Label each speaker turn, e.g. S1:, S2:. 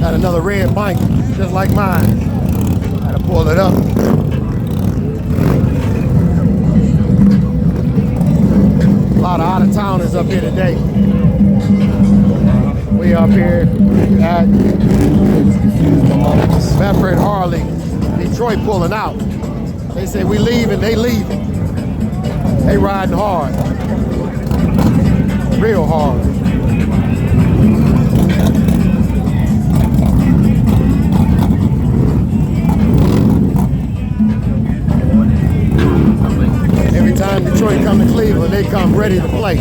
S1: Got another red bike, just like mine. Gotta pull it up. A lot of out-of-towners up here today. We up here at Bedford Harley. Detroit pulling out. They say we leaving, they leaving. They riding hard. Real hard. Every time Detroit come to Cleveland, they come ready to play.